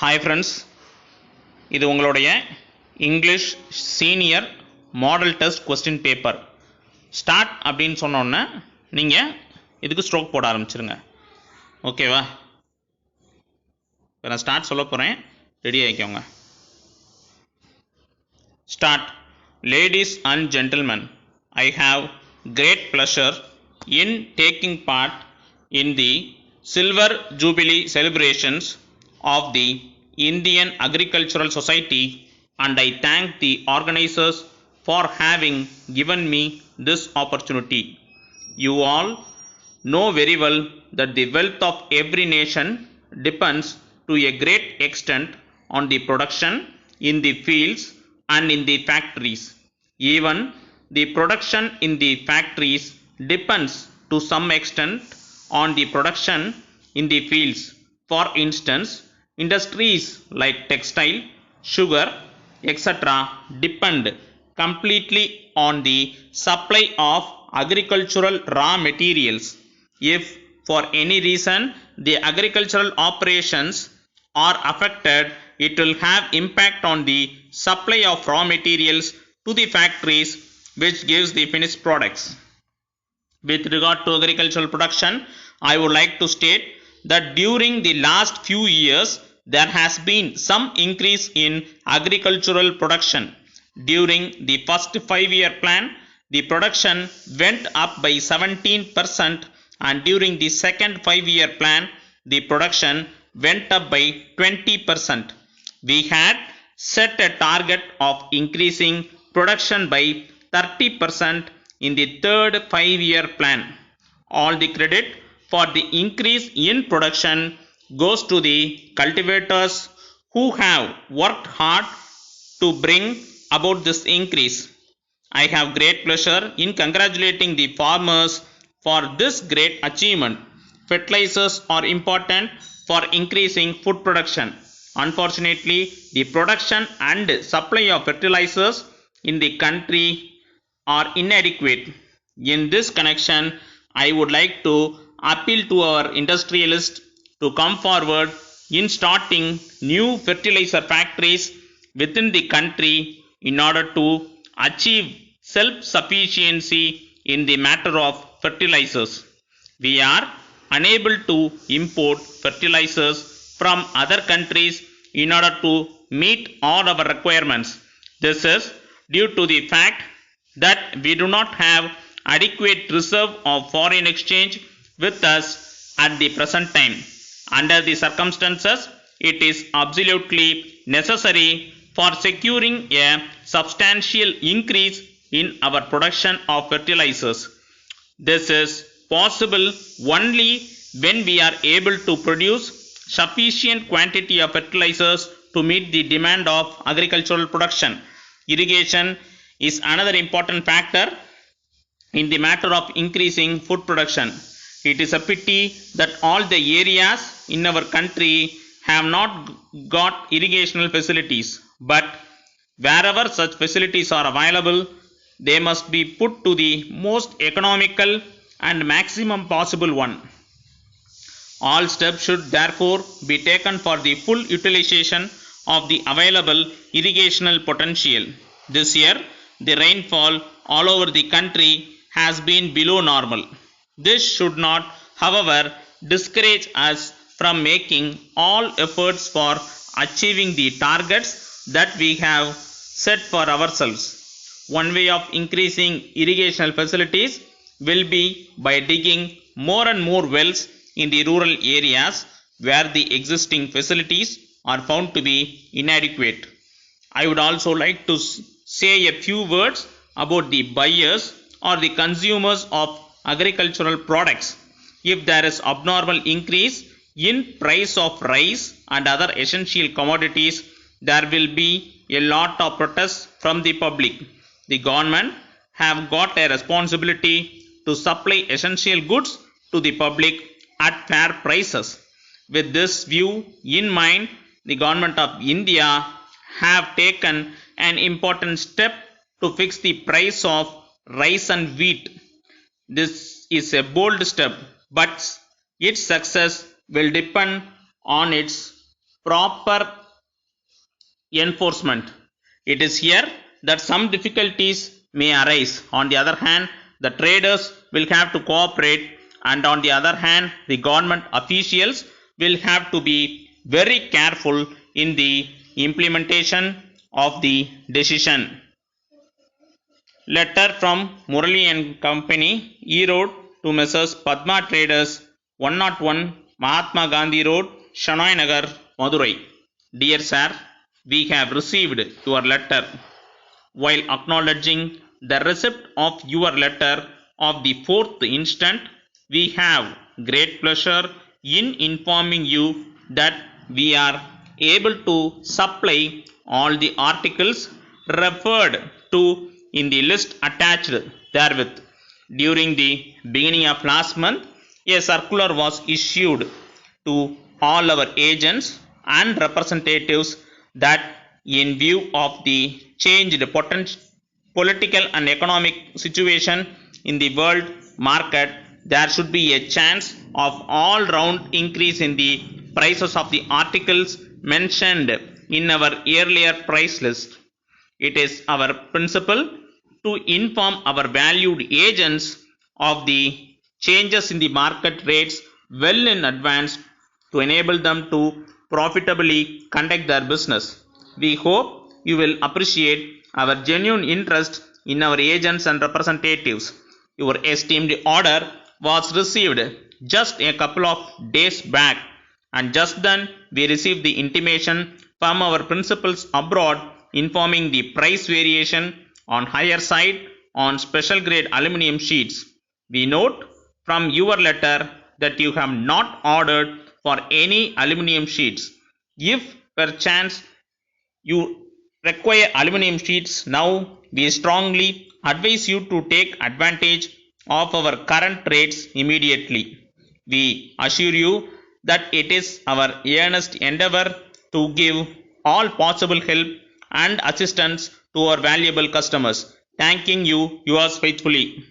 Hi friends, இது உங்களுடைய English senior model test question paper. Start அப்படின்னு சொன்னோன்னே நீங்கள் இதுக்கு ஸ்ட்ரோக் போட ஆரம்பிச்சிருங்க. ஓகேவா? இப்போ நான் ஸ்டார்ட் சொல்ல போகிறேன், ரெடி ஆகிக்கோங்க. Start. Ladies and gentlemen, I have great pleasure in taking part in the Silver Jubilee celebrations of the Indian Agricultural Society, and I thank the organizers for having given me this opportunity. You all know very well that the wealth of every nation depends to a great extent on the production in the fields and in the factories. Even the production in the factories depends to some extent on the production in the fields. For instance, industries like textile, sugar, etc. depend completely on the supply of agricultural raw materials. If for any reason the agricultural operations are affected, it will have impact on the supply of raw materials to the factories, which gives the finished products. With regard to agricultural production, I would like to state that during the last few years there has been some increase in agricultural production. During the first 5-year plan, the production went up by 17%, and during the second 5-year plan, the production went up by 20%. We had set a target of increasing production by 30% in the third 5-year plan. All the credit for the increase in production goes to the cultivators who have worked hard to bring about this increase. I have great pleasure in congratulating the farmers for this great achievement. Fertilizers are important for increasing food production. Unfortunately, the production and supply of fertilizers in the country are inadequate. In this connection, I would like to appeal to our industrialists to come forward in starting new fertilizer factories within the country in order to achieve self-sufficiency in the matter of fertilizers. We are unable to import fertilizers from other countries in order to meet all our requirements. This is due to the fact that we do not have adequate reserve of foreign exchange with us at the present time. Under the circumstances, it is absolutely necessary for securing a substantial increase in our production of fertilizers. This is possible only when we are able to produce sufficient quantity of fertilizers to meet the demand of agricultural production. Irrigation is another important factor in the matter of increasing food production. It is a pity that all the areas in our country have not got irrigational facilities, but wherever such facilities are available, they must be put to the most economical and maximum possible one. All steps should therefore be taken for the full utilization of the available irrigational potential. This year, the rainfall all over the country has been below normal. This should not, however, discourage us from making all efforts for achieving the targets that we have set for ourselves. One way of increasing irrigational facilities will be by digging more and more wells in the rural areas where the existing facilities are found to be inadequate. I would also like to say a few words about the buyers or the consumers of agricultural products. If there is abnormal increase in price of rice and other essential commodities, there will be a lot of protests from the public. The government have got a responsibility to supply essential goods to the public at fair prices. With this view in mind, the government of India have taken an important step to fix the price of rice and wheat. This is a bold step, but its success will depend on its proper enforcement. It is here that some difficulties may arise. On the other hand, the traders will have to cooperate, and on the other hand, the government officials will have to be very careful in the implementation of the decision. Letter from Murali and Company, E-Road to Messrs. Padma Traders, 101 Mahatma Gandhi Road, Shanoy Nagar, Madurai. Dear Sir, we have received your letter. While acknowledging the receipt of your letter of the 4th instant, we have great pleasure in informing you that we are able to supply all the articles referred to in the list attached therewith. During the beginning of last month, a circular was issued to all our agents and representatives that in view of the changed political and economic situation in the world market, there should be a chance of all round increase in the prices of the articles mentioned in our earlier price list. It is our principle to inform our valued agents of the changes in the market rates well in advance to enable them to profitably conduct their business. We hope you will appreciate our genuine interest in our agents and representatives. Your esteemed order was received just a couple of days back, and just then we received the intimation from our principals abroad informing the price variation on higher side on special grade aluminum sheets. We note from your letter that you have not ordered for any aluminum sheets. If perchance you require aluminum sheets now, we strongly advise you to take advantage of our current rates immediately. We assure you that it is our earnest endeavor to give all possible help and assistance to our valuable customers. Thanking you, yours faithfully.